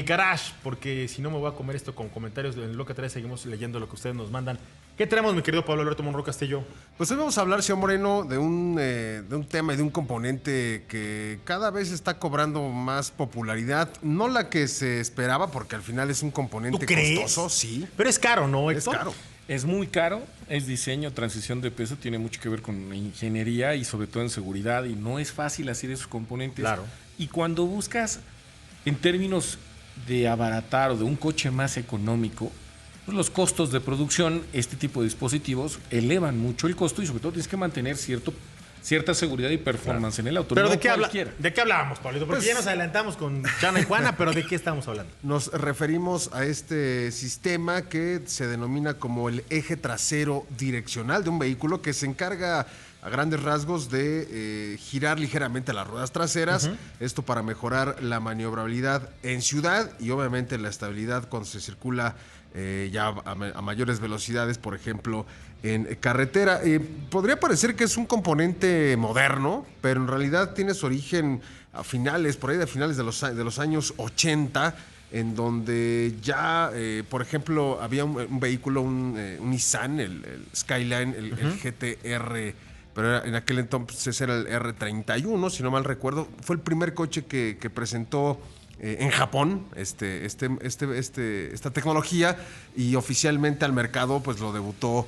Garage, porque si no me voy a comer esto con comentarios en lo que trae. Seguimos leyendo lo que ustedes nos mandan. ¿Qué tenemos, mi querido Pablo Alberto Monroy Castillo? Pues hoy vamos a hablar, señor Moreno, de un tema y de un componente que cada vez está cobrando más popularidad. No la que se esperaba, porque al final es un componente ¿Tú crees? costoso, sí. Pero es caro, ¿no, Es Héctor? caro. Es muy caro, es diseño, transición de peso, tiene mucho que ver con ingeniería y sobre todo en seguridad, y no es fácil hacer esos componentes. Claro. Y cuando buscas en términos de abaratar o de un coche más económico, pues los costos de producción, este tipo de dispositivos elevan mucho el costo y sobre todo tienes que mantener cierta seguridad y performance en el auto. Pero no ¿de qué cualquiera. ¿de qué hablábamos, Pablito? Porque Pues- ya nos adelantamos con Chana y Juana, pero ¿de qué estamos hablando? Nos referimos a este sistema que se denomina como el eje trasero direccional de un vehículo, que se encarga a grandes rasgos de girar ligeramente las ruedas traseras, esto para mejorar la maniobrabilidad en ciudad y obviamente la estabilidad cuando se circula ya a mayores velocidades, por ejemplo, en carretera. Podría parecer que es un componente moderno, pero en realidad tiene su origen por ahí de finales de los años 80, en donde ya, por ejemplo, había un vehículo, un Nissan, el Skyline, el GTR, pero en aquel entonces era el R31, si no mal recuerdo. Fue el primer coche que presentó en Japón esta tecnología, y oficialmente al mercado pues lo debutó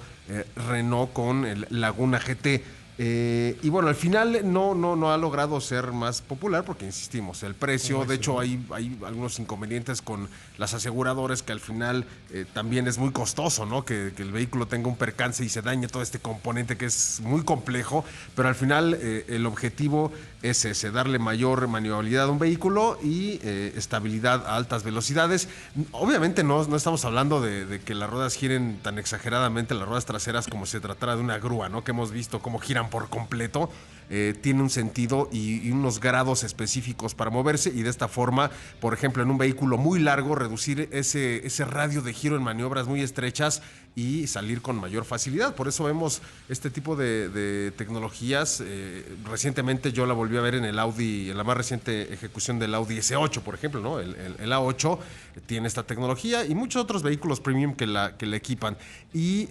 Renault con el Laguna GT. Y bueno, al final no ha logrado ser más popular porque, insistimos, el precio, de hecho hay algunos inconvenientes con las aseguradoras, que al final también es muy costoso, ¿no? Que el vehículo tenga un percance y se dañe todo este componente que es muy complejo, pero al final el objetivo es ese, darle mayor maniobrabilidad a un vehículo y estabilidad a altas velocidades. Obviamente no estamos hablando de que las ruedas giren tan exageradamente, las ruedas traseras, como si se tratara de una grúa, ¿no? Que hemos visto cómo giran por completo. Tiene un sentido y unos grados específicos para moverse, y de esta forma, por ejemplo, en un vehículo muy largo, reducir ese radio de giro en maniobras muy estrechas y salir con mayor facilidad. Por eso vemos este tipo de tecnologías. Recientemente yo la volví a ver en el Audi, en la más reciente ejecución del Audi S8, por ejemplo, ¿no? El A8 tiene esta tecnología, y muchos otros vehículos premium que la equipan. Y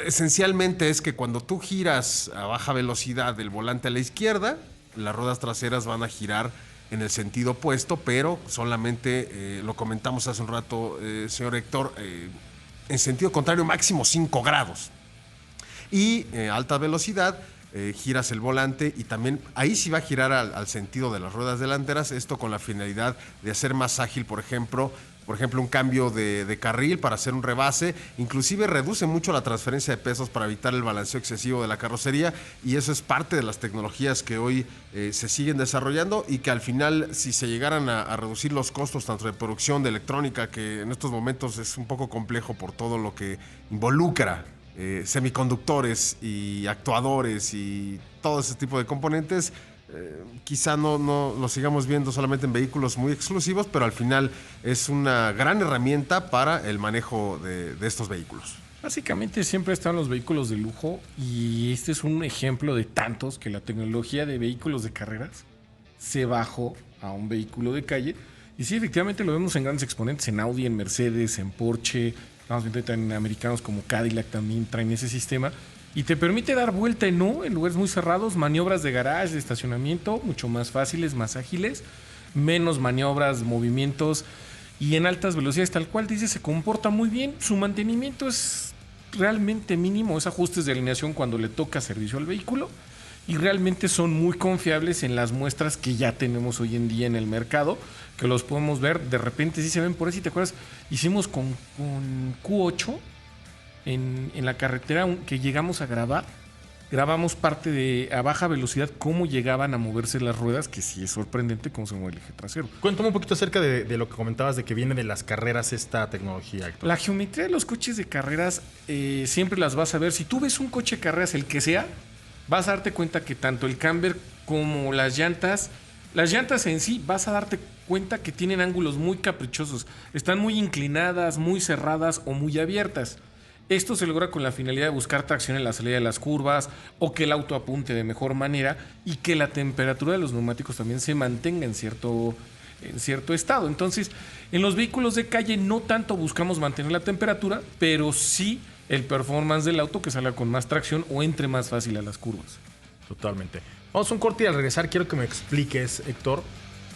esencialmente es que cuando tú giras a baja velocidad del volante a la izquierda, las ruedas traseras van a girar en el sentido opuesto, pero solamente, lo comentamos hace un rato, señor Héctor, en sentido contrario, máximo 5 grados. Y a alta velocidad giras el volante, y también ahí sí va a girar al sentido de las ruedas delanteras, esto con la finalidad de hacer más ágil, por ejemplo, un cambio de carril para hacer un rebase. Inclusive reduce mucho la transferencia de pesos para evitar el balanceo excesivo de la carrocería, y eso es parte de las tecnologías que hoy se siguen desarrollando, y que al final, si se llegaran a reducir los costos tanto de producción de electrónica, que en estos momentos es un poco complejo por todo lo que involucra semiconductores y actuadores y todo ese tipo de componentes, quizá no lo sigamos viendo solamente en vehículos muy exclusivos, pero al final es una gran herramienta para el manejo de estos vehículos. Básicamente siempre están los vehículos de lujo, y este es un ejemplo de tantos que la tecnología de vehículos de carreras se bajó a un vehículo de calle. Y sí, efectivamente lo vemos en grandes exponentes, en Audi, en Mercedes, en Porsche. Estamos viendo también americanos como Cadillac también traen ese sistema, y te permite dar vuelta en lugares muy cerrados, maniobras de garage, de estacionamiento, mucho más fáciles, más ágiles, menos maniobras, movimientos, y en altas velocidades, tal cual dice, se comporta muy bien. Su mantenimiento es realmente mínimo, es ajustes de alineación cuando le toca servicio al vehículo, y realmente son muy confiables en las muestras que ya tenemos hoy en día en el mercado, que los podemos ver. De repente sí se ven por ahí, si te acuerdas, hicimos con Q8 en la carretera que llegamos a grabar. Grabamos parte de a baja velocidad cómo llegaban a moverse las ruedas, que sí es sorprendente cómo se mueve el eje trasero. Cuéntame un poquito acerca de lo que comentabas de que viene de las carreras esta tecnología, Héctor. La geometría de los coches de carreras siempre las vas a ver. Si tú ves un coche de carreras, el que sea, vas a darte cuenta que tanto el camber como las llantas en sí, vas a darte cuenta que tienen ángulos muy caprichosos. Están muy inclinadas, muy cerradas o muy abiertas. Esto se logra con la finalidad de buscar tracción en la salida de las curvas, o que el auto apunte de mejor manera, y que la temperatura de los neumáticos también se mantenga en en cierto estado. Entonces, en los vehículos de calle no tanto buscamos mantener la temperatura, pero sí el performance del auto que salga con más tracción o entre más fácil a las curvas. Totalmente. Vamos a un corte y al regresar quiero que me expliques, Héctor,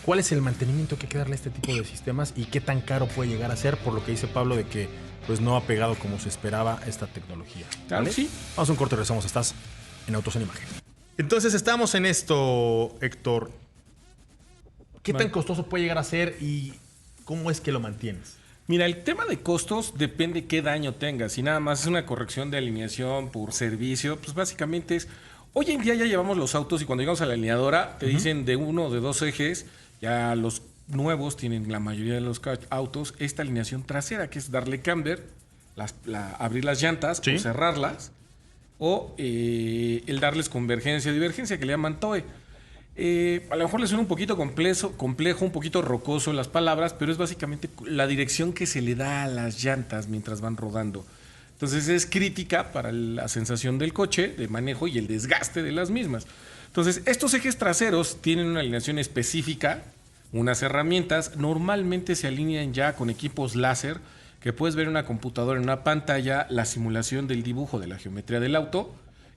cuál es el mantenimiento que hay que darle a este tipo de sistemas y qué tan caro puede llegar a ser, por lo que dice Pablo de que pues no ha pegado como se esperaba esta tecnología. Claro, ¿vale? sí. Vamos a un corte y regresamos. Estás en Autos en Imagen. Entonces estamos en esto, Héctor. ¿Qué tan costoso puede llegar a ser y cómo es que lo mantienes? Mira, el tema de costos depende qué daño tengas. Si nada más es una corrección de alineación por servicio, pues básicamente es... Hoy en día ya llevamos los autos y cuando llegamos a la alineadora te dicen de uno o de dos ejes, ya los nuevos tienen la mayoría de los autos esta alineación trasera, que es darle camber, abrir las llantas o cerrarlas, o el darles convergencia o divergencia, que le llaman TOE. A lo mejor le suena un poquito complejo, un poquito rocoso en las palabras, pero es básicamente la dirección que se le da a las llantas mientras van rodando. Entonces es crítica para la sensación del coche, de manejo y el desgaste de las mismas. Entonces estos ejes traseros tienen una alineación específica, unas herramientas, normalmente se alinean ya con equipos láser, que puedes ver en una computadora, en una pantalla, la simulación del dibujo de la geometría del auto,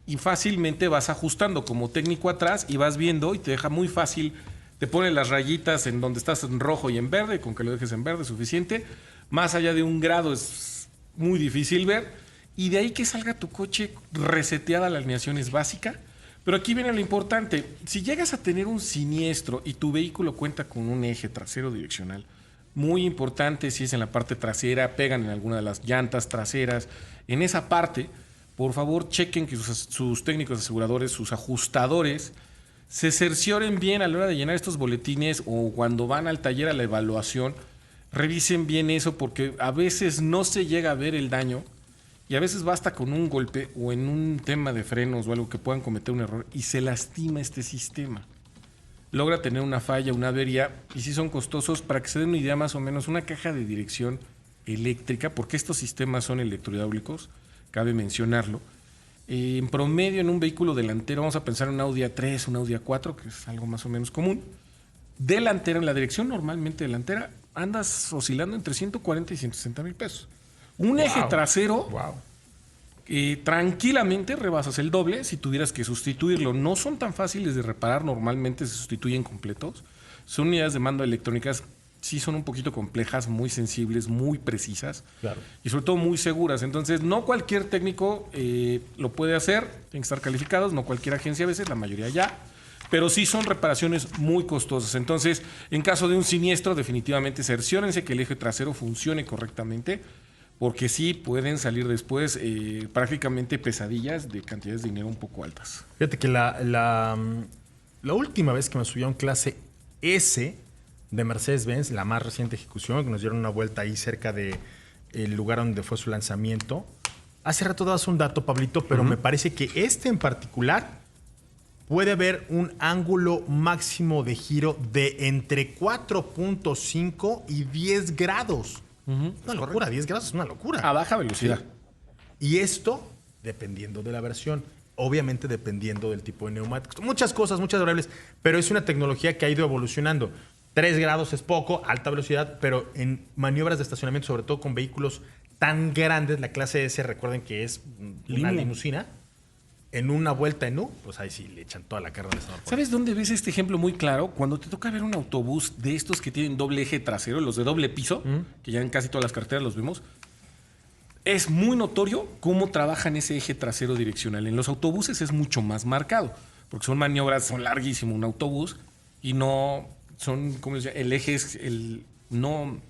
y fácilmente vas ajustando como técnico atrás y vas viendo y te deja muy fácil, te pone las rayitas en donde estás en rojo y en verde, con que lo dejes en verde es suficiente. Más allá de 1 grado es muy difícil ver, y de ahí que salga tu coche reseteada, la alineación es básica. Pero aquí viene lo importante, si llegas a tener un siniestro y tu vehículo cuenta con un eje trasero direccional, muy importante si es en la parte trasera, pegan en alguna de las llantas traseras, en esa parte, por favor chequen que sus técnicos aseguradores, sus ajustadores, se cercioren bien a la hora de llenar estos boletines o cuando van al taller a la evaluación, revisen bien eso porque a veces no se llega a ver el daño y a veces basta con un golpe o en un tema de frenos o algo que puedan cometer un error y se lastima este sistema. Logra tener una falla, una avería y sí son costosos. Para que se den una idea más o menos, una caja de dirección eléctrica, porque estos sistemas son electrohidráulicos, cabe mencionarlo. En promedio en un vehículo delantero, vamos a pensar en un Audi A3, un Audi A4, que es algo más o menos común. Delantera, en la dirección normalmente delantera, andas oscilando entre 140 y 160 mil pesos. Un eje trasero, tranquilamente rebasas el doble si tuvieras que sustituirlo. No son tan fáciles de reparar, normalmente se sustituyen completos. Son unidades de mando electrónicas, sí son un poquito complejas, muy sensibles, muy precisas y sobre todo muy seguras. Entonces no cualquier técnico lo puede hacer, tienen que estar calificados, no cualquier agencia a veces, la mayoría ya. Pero sí son reparaciones muy costosas. Entonces, en caso de un siniestro, definitivamente cerciórense que el eje trasero funcione correctamente, porque sí pueden salir después prácticamente pesadillas de cantidades de dinero un poco altas. Fíjate que la última vez que me subí a un clase S de Mercedes-Benz, la más reciente ejecución, que nos dieron una vuelta ahí cerca del lugar donde fue su lanzamiento. Hace rato dabas un dato, Pablito, pero me parece que este en particular puede haber un ángulo máximo de giro de entre 4.5 y 10 grados. Una locura, 10 grados es una locura. A baja velocidad. Sí. Y esto, dependiendo de la versión, obviamente dependiendo del tipo de neumáticos. Muchas cosas, muchas variables, pero es una tecnología que ha ido evolucionando. 3 grados es poco, alta velocidad, pero en maniobras de estacionamiento, sobre todo con vehículos tan grandes, la clase S, recuerden que es una limusina, en una vuelta en U, pues ahí sí le echan toda la carne de esa. ¿Sabes dónde ves este ejemplo muy claro? Cuando te toca ver un autobús de estos que tienen doble eje trasero, los de doble piso, que ya en casi todas las carreteras los vemos, es muy notorio cómo trabajan ese eje trasero direccional. En los autobuses es mucho más marcado, porque son maniobras, son larguísimos un autobús y no son, ¿cómo se llama? El eje es no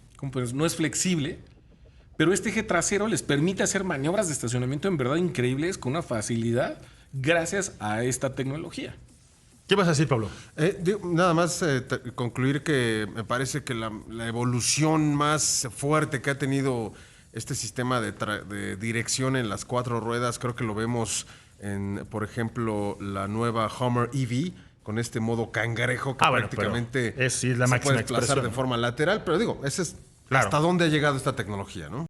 es flexible, pero este eje trasero les permite hacer maniobras de estacionamiento en verdad increíbles con una facilidad gracias a esta tecnología. ¿Qué vas a decir, Pablo? Nada más concluir que me parece que la evolución más fuerte que ha tenido este sistema de dirección en las 4 ruedas, creo que lo vemos en, por ejemplo, la nueva Hummer EV, con este modo cangrejo que prácticamente es la se máxima puede desplazar expresión, de forma lateral. Pero digo, ese es hasta dónde ha llegado esta tecnología, ¿no?